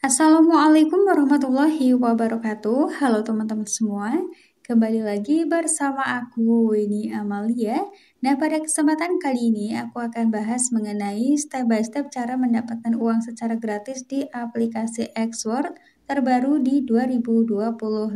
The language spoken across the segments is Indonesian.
Assalamualaikum warahmatullahi wabarakatuh. Halo teman-teman semua, kembali lagi bersama aku Winnie Amalia. Nah, pada kesempatan kali ini aku akan bahas mengenai step by step cara mendapatkan uang secara gratis di aplikasi Xworld terbaru di 2025.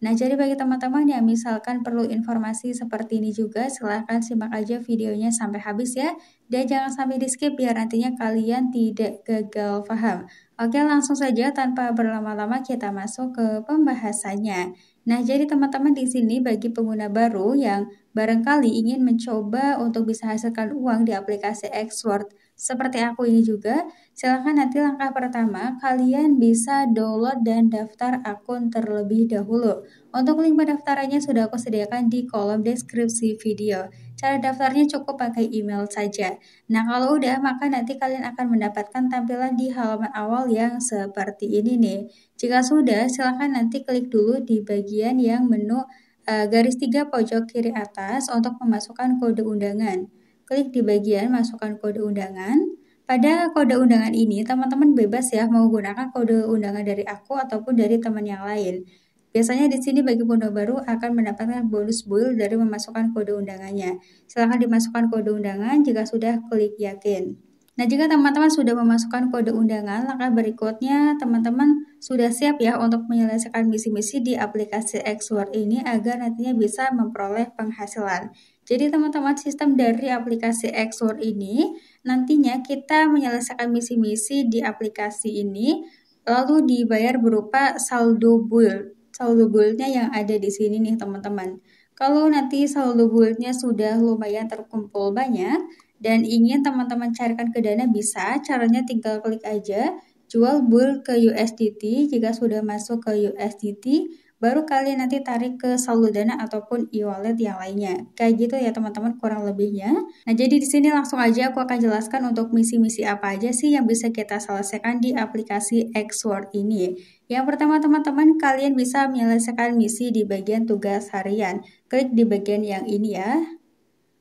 Nah, jadi bagi teman-teman yang misalkan perlu informasi seperti ini juga, silahkan simak aja videonya sampai habis ya. Dan jangan sampai di skip biar nantinya kalian tidak gagal paham. Oke, langsung saja tanpa berlama-lama kita masuk ke pembahasannya. Nah, jadi teman-teman di sini bagi pengguna baru yang barangkali ingin mencoba untuk bisa hasilkan uang di aplikasi Xworld seperti aku ini juga, silahkan nanti langkah pertama kalian bisa download dan daftar akun terlebih dahulu. Untuk link pendaftarannya sudah aku sediakan di kolom deskripsi video. Cara daftarnya cukup pakai email saja. Nah, kalau udah, maka nanti kalian akan mendapatkan tampilan di halaman awal yang seperti ini nih. Jika sudah, silahkan nanti klik dulu di bagian yang menu garis 3 pojok kiri atas untuk memasukkan kode undangan. Klik di bagian masukkan kode undangan. Pada kode undangan ini, teman-teman bebas ya mau gunakan kode undangan dari aku ataupun dari teman yang lain. Biasanya di sini bagi pengguna baru akan mendapatkan bonus build dari memasukkan kode undangannya. Silahkan dimasukkan kode undangan jika sudah klik yakin. Nah, jika teman-teman sudah memasukkan kode undangan, langkah berikutnya teman-teman sudah siap ya untuk menyelesaikan misi-misi di aplikasi Xworld ini agar nantinya bisa memperoleh penghasilan. Jadi teman-teman, sistem dari aplikasi Xworld ini nantinya kita menyelesaikan misi-misi di aplikasi ini lalu dibayar berupa saldo build. Saldo build-nya yang ada di sini nih teman-teman. Kalau nanti saldo build-nya sudah lumayan terkumpul banyak dan ingin teman-teman carikan ke Dana bisa, caranya tinggal klik aja jual build ke USDT. Jika sudah masuk ke USDT, baru kalian nanti tarik ke saldo Dana ataupun e-wallet yang lainnya. Kayak gitu ya teman-teman kurang lebihnya. Nah, jadi di sini langsung aja aku akan jelaskan untuk misi-misi apa aja sih yang bisa kita selesaikan di aplikasi Xworld ini. Yang pertama teman-teman, kalian bisa menyelesaikan misi di bagian tugas harian. Klik di bagian yang ini ya.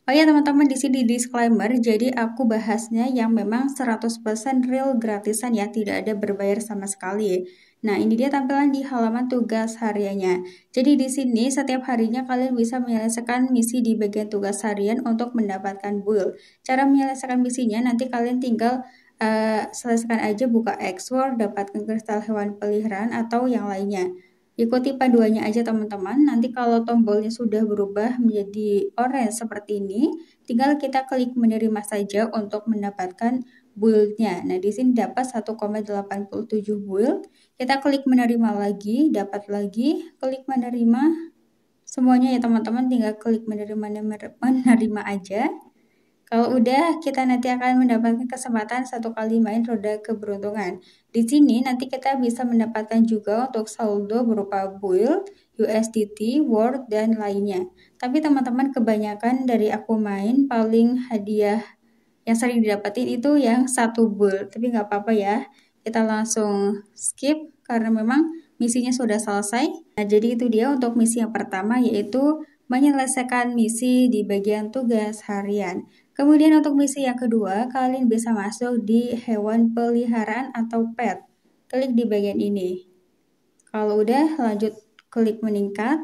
Oh ya teman-teman, di sini disclaimer, jadi aku bahasnya yang memang 100% real gratisan ya, tidak ada berbayar sama sekali. Nah, ini dia tampilan di halaman tugas hariannya. Jadi di sini setiap harinya kalian bisa menyelesaikan misi di bagian tugas harian untuk mendapatkan build. Cara menyelesaikan misinya nanti kalian tinggal selesaikan aja buka Xworld, dapatkan kristal hewan peliharaan atau yang lainnya. Ikuti panduannya aja teman-teman. Nanti kalau tombolnya sudah berubah menjadi orange seperti ini, tinggal kita klik menerima saja untuk mendapatkan build-nya. Nah, di sini dapat 1,87 build. Kita klik menerima lagi, dapat lagi, klik menerima. Semuanya ya teman-teman, tinggal klik menerima aja. Kalau udah, kita nanti akan mendapatkan kesempatan satu kali main roda keberuntungan. Di sini nanti kita bisa mendapatkan juga untuk saldo berupa build, USDT, World, dan lainnya. Tapi teman-teman kebanyakan dari aku main paling hadiah yang sering didapatin itu yang satu build. Tapi nggak apa-apa ya, kita langsung skip karena memang misinya sudah selesai. Nah, jadi itu dia untuk misi yang pertama yaitu menyelesaikan misi di bagian tugas harian. Kemudian untuk misi yang kedua, kalian bisa masuk di hewan peliharaan atau pet. Klik di bagian ini. Kalau udah, lanjut klik meningkat.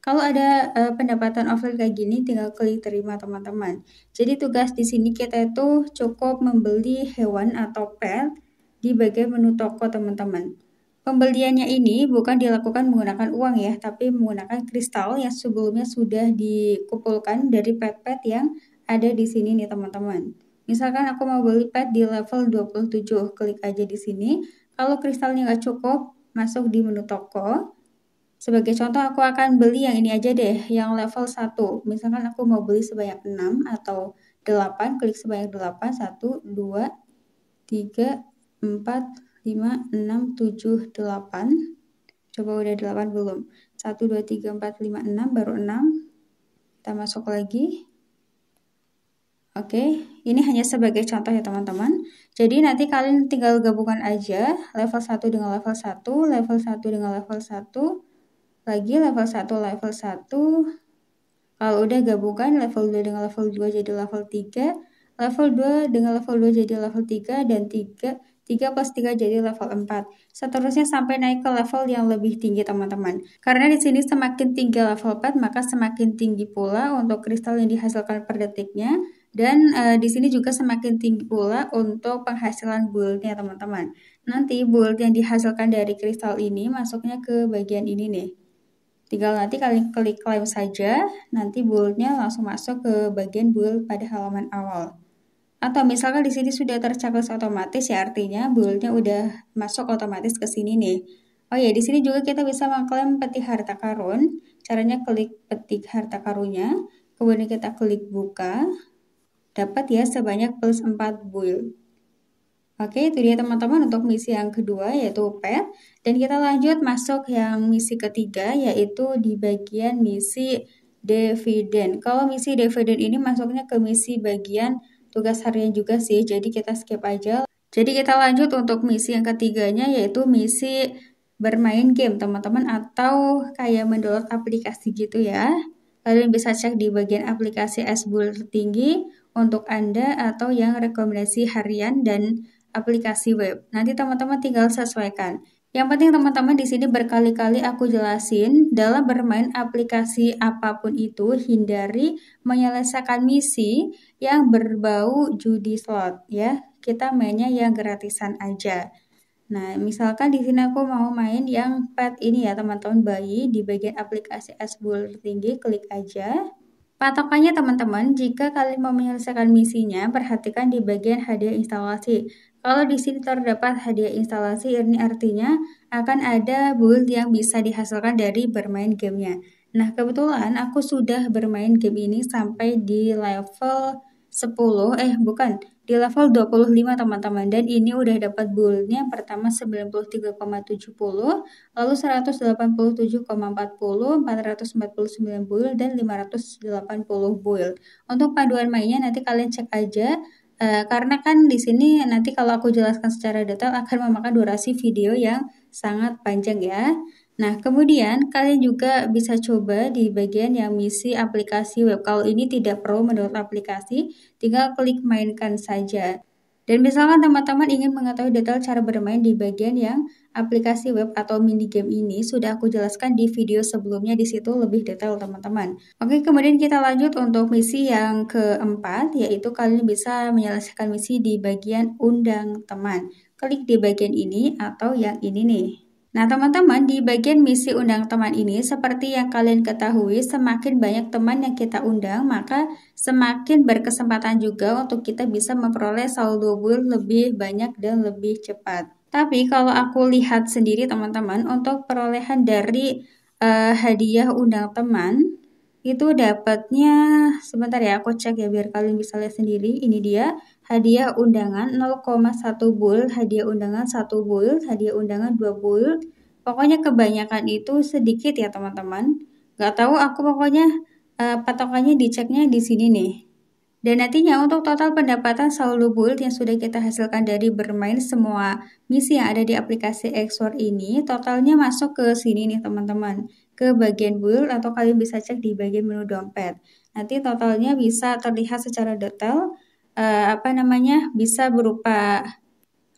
Kalau ada pendapatan offline kayak gini, tinggal klik terima teman-teman. Jadi tugas di sini kita itu cukup membeli hewan atau pet di bagian menu toko teman-teman. Pembeliannya ini bukan dilakukan menggunakan uang ya, tapi menggunakan kristal yang sebelumnya sudah dikumpulkan dari pet-pet yang ada di sini nih teman-teman. Misalkan aku mau beli pet di level 27, klik aja di sini. Kalau kristalnya nggak cukup, masuk di menu toko. Sebagai contoh aku akan beli yang ini aja deh, yang level 1. Misalkan aku mau beli sebanyak 6 atau 8, klik sebanyak 8, 1, 2, 3, 4, 5, 6, 7, 8. Coba udah 8 belum? 1, 2, 3, 4, 5, 6, baru 6. Kita masuk lagi. Oke, ini hanya sebagai contoh ya teman-teman. Jadi nanti kalian tinggal gabungkan aja level 1 dengan level 1, level 1 dengan level 1, lagi level 1, level 1. Kalau udah gabungkan level 2 dengan level 2 jadi level 3, level 2 dengan level 2 jadi level 3, dan 3 3 plus 3 jadi level 4. Seterusnya sampai naik ke level yang lebih tinggi teman-teman. Karena di sini semakin tinggi level 4, maka semakin tinggi pula untuk kristal yang dihasilkan per detiknya. Dan di sini juga semakin tinggi pula untuk penghasilan build-nya teman-teman. Nanti build yang dihasilkan dari kristal ini masuknya ke bagian ini nih. Tinggal nanti kalian klik klaim saja, nanti build-nya langsung masuk ke bagian build pada halaman awal. Atau misalkan di sini sudah terchecklist otomatis ya artinya build-nya udah masuk otomatis ke sini nih. Oh ya, di sini juga kita bisa mengklaim peti harta karun. Caranya klik peti harta karunnya, kemudian kita klik buka. Dapat ya sebanyak plus 4 build. Oke, itu dia teman-teman untuk misi yang kedua yaitu pet. Dan kita lanjut masuk yang misi ketiga yaitu di bagian misi dividen. Kalau misi dividen ini masuknya ke misi bagian tugas harian juga sih, jadi kita skip aja. Jadi kita lanjut untuk misi yang ketiganya yaitu misi bermain game teman-teman atau kayak mendownload aplikasi gitu ya. Kalian bisa cek di bagian aplikasi S-Bull tertinggi untuk Anda atau yang rekomendasi harian dan aplikasi web. Nanti teman-teman tinggal sesuaikan. Yang penting teman-teman di sini berkali-kali aku jelasin dalam bermain aplikasi apapun itu hindari menyelesaikan misi yang berbau judi slot ya. Kita mainnya yang gratisan aja. Nah, misalkan di sini aku mau main yang pet ini ya teman-teman bayi di bagian aplikasi S-Bull tinggi, klik aja. Patokannya teman-teman, jika kalian mau menyelesaikan misinya, perhatikan di bagian hadiah instalasi. Kalau di sini terdapat hadiah instalasi, ini artinya akan ada build yang bisa dihasilkan dari bermain gamenya. Nah, kebetulan aku sudah bermain game ini sampai di level 10, di level 25 teman-teman. Dan ini udah dapat build-nya pertama 93,70, lalu 187,40, 449 build, dan 580 build. Untuk panduan mainnya nanti kalian cek aja. Karena kan di sini nanti kalau aku jelaskan secara detail akan memakan durasi video yang sangat panjang ya. Nah, kemudian kalian juga bisa coba di bagian yang misi aplikasi web. Kalau ini tidak perlu mendownload aplikasi, tinggal klik mainkan saja. Dan misalkan teman-teman ingin mengetahui detail cara bermain di bagian yang aplikasi web atau mini game ini, sudah aku jelaskan di video sebelumnya, di situ lebih detail teman-teman. Oke, kemudian kita lanjut untuk misi yang keempat, yaitu kalian bisa menyelesaikan misi di bagian undang teman. Klik di bagian ini atau yang ini nih. Nah teman-teman, di bagian misi undang teman ini seperti yang kalian ketahui, semakin banyak teman yang kita undang maka semakin berkesempatan juga untuk kita bisa memperoleh saldo build lebih banyak dan lebih cepat. Tapi kalau aku lihat sendiri teman-teman, untuk perolehan dari hadiah undang teman itu dapatnya, sebentar ya aku cek ya biar kalian bisa lihat sendiri. Ini dia hadiah undangan 0,1 build, hadiah undangan 1 build, hadiah undangan 2 build. Pokoknya kebanyakan itu sedikit ya teman-teman. Gak tahu aku pokoknya patokannya diceknya di sini nih. Dan nantinya untuk total pendapatan saldo build yang sudah kita hasilkan dari bermain semua misi yang ada di aplikasi Xor ini, totalnya masuk ke sini nih teman-teman, ke bagian build atau kalian bisa cek di bagian menu dompet. Nanti totalnya bisa terlihat secara detail, bisa berupa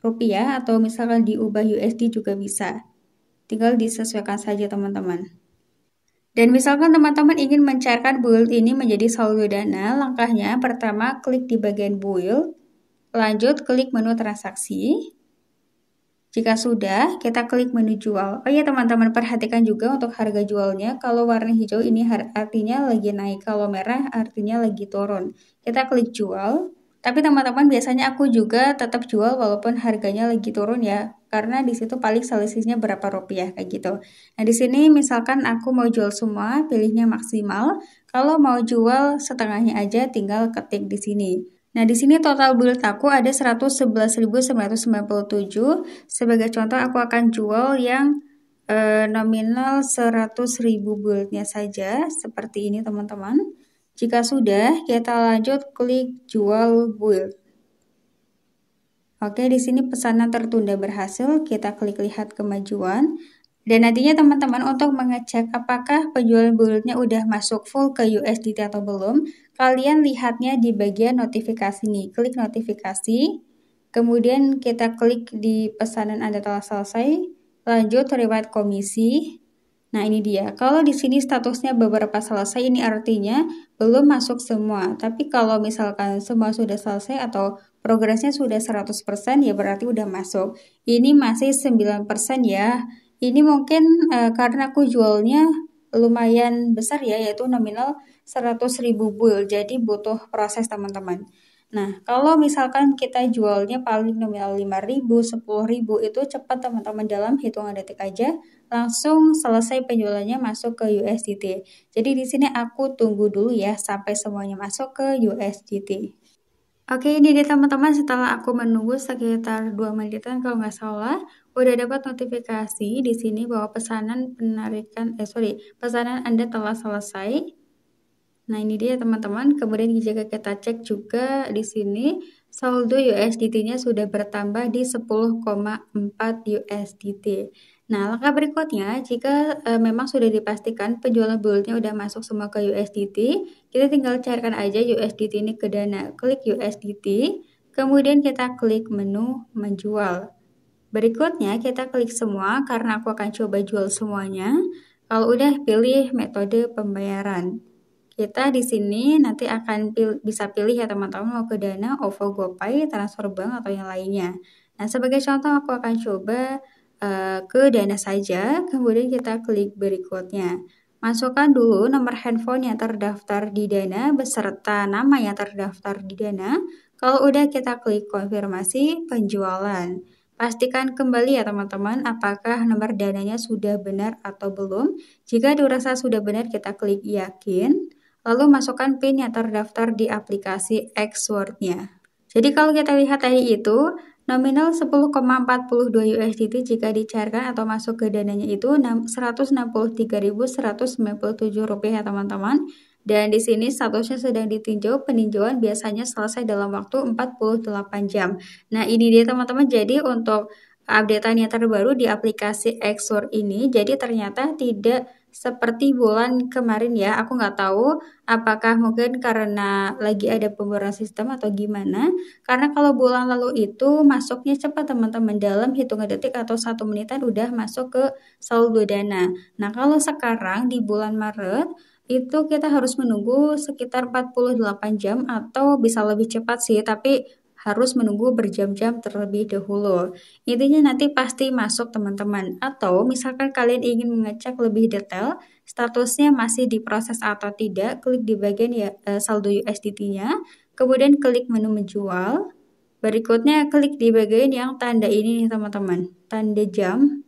rupiah atau misalkan diubah USD juga bisa. Tinggal disesuaikan saja teman-teman. Dan misalkan teman-teman ingin mencairkan build ini menjadi saldo dana, langkahnya pertama klik di bagian build, lanjut klik menu transaksi. Jika sudah, kita klik menu jual. Oh iya teman-teman, perhatikan juga untuk harga jualnya. Kalau warna hijau ini artinya lagi naik, kalau merah artinya lagi turun. Kita klik jual. Tapi teman-teman biasanya aku juga tetap jual walaupun harganya lagi turun ya, karena di situ paling selisihnya berapa rupiah kayak gitu. Nah di sini misalkan aku mau jual semua, pilihnya maksimal. Kalau mau jual setengahnya aja, tinggal ketik di sini. Nah di sini total build aku ada 111.997. Sebagai contoh aku akan jual yang nominal 100.000 build-nya saja, seperti ini teman-teman. Jika sudah, kita lanjut klik jual build. Oke, di sini pesanan tertunda berhasil, kita klik lihat kemajuan. Dan nantinya teman-teman untuk mengecek apakah penjualan build-nya udah masuk full ke USDT atau belum, kalian lihatnya di bagian notifikasi nih. Klik notifikasi, Kemudian kita klik di pesanan Anda telah selesai, lanjut riwayat komisi. Nah, ini dia. Kalau di sini statusnya beberapa selesai, ini artinya belum masuk semua. Tapi kalau misalkan semua sudah selesai atau progresnya sudah 100%, ya berarti udah masuk. Ini masih 9% ya. Ini mungkin karena aku jualnya lumayan besar ya, yaitu nominal 100.000 bull. Jadi butuh proses teman-teman. Nah, kalau misalkan kita jualnya paling nominal 5.000, 10.000 itu cepat teman-teman, dalam hitungan detik aja langsung selesai penjualannya masuk ke USDT. Jadi di sini aku tunggu dulu ya sampai semuanya masuk ke USDT. Oke, ini dia teman-teman, setelah aku menunggu sekitar 2 menitan kalau nggak salah, udah dapat notifikasi di sini bahwa pesanan pesanan Anda telah selesai. Nah, ini dia teman-teman. Kemudian jika kita cek juga di sini saldo USDT-nya sudah bertambah di 10,4 USDT. Nah, langkah berikutnya jika memang sudah dipastikan penjualan bullnya udah masuk semua ke USDT, kita tinggal cairkan aja USDT ini ke Dana. Klik USDT, kemudian kita klik menu menjual. Berikutnya kita klik semua karena aku akan coba jual semuanya. Kalau udah, pilih metode pembayaran. Kita di sini nanti akan bisa pilih ya teman-teman, mau ke Dana, OVO, GoPay, transfer bank atau yang lainnya. Nah, sebagai contoh aku akan coba ke Dana saja, kemudian kita klik berikutnya. Masukkan dulu nomor handphone yang terdaftar di Dana beserta nama yang terdaftar di Dana. Kalau udah, kita klik konfirmasi penjualan. Pastikan kembali ya teman-teman apakah nomor dananya sudah benar atau belum. Jika dirasa sudah benar, kita klik yakin. Lalu masukkan PIN yang terdaftar di aplikasi Xword-nya. Jadi kalau kita lihat tadi itu, nominal 10,42 USDT jika dicairkan atau masuk ke dananya itu Rp163.197 ya teman-teman. Dan di sini statusnya sedang ditinjau, peninjauan biasanya selesai dalam waktu 48 jam. Nah, ini dia teman-teman, jadi untuk updatean yang terbaru di aplikasi Xword ini, jadi ternyata tidak seperti bulan kemarin ya. Aku nggak tahu apakah mungkin karena lagi ada pembaruan sistem atau gimana. Karena kalau bulan lalu itu masuknya cepat teman-teman, dalam hitungan detik atau 1 menitan udah masuk ke saldo Dana. Nah, kalau sekarang di bulan Maret itu kita harus menunggu sekitar 48 jam atau bisa lebih cepat sih, tapi harus menunggu berjam-jam terlebih dahulu. Intinya nanti pasti masuk teman-teman. Atau misalkan kalian ingin mengecek lebih detail statusnya masih diproses atau tidak, klik di bagian saldo USDT-nya, kemudian klik menu menjual. Berikutnya klik di bagian yang tanda ini nih teman-teman, tanda jam.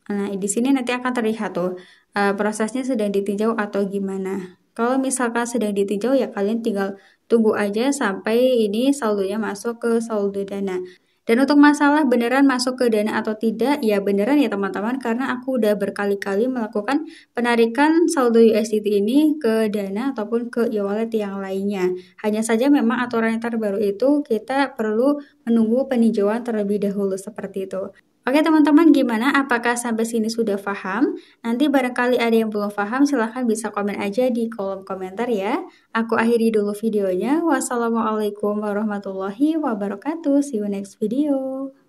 Nah, di sini nanti akan terlihat tuh prosesnya sedang ditinjau atau gimana. Kalau misalkan sedang ditinjau ya kalian tinggal tunggu aja sampai ini saldonya masuk ke saldo Dana. Dan untuk masalah beneran masuk ke Dana atau tidak, ya beneran ya teman-teman, karena aku udah berkali-kali melakukan penarikan saldo USDT ini ke Dana ataupun ke e-wallet yang lainnya. Hanya saja memang aturan yang terbaru itu kita perlu menunggu peninjauan terlebih dahulu seperti itu. Oke teman-teman, gimana? Apakah sampai sini sudah paham? Nanti barangkali ada yang belum paham, silahkan bisa komen aja di kolom komentar ya. Aku akhiri dulu videonya. Wassalamualaikum warahmatullahi wabarakatuh. See you next video.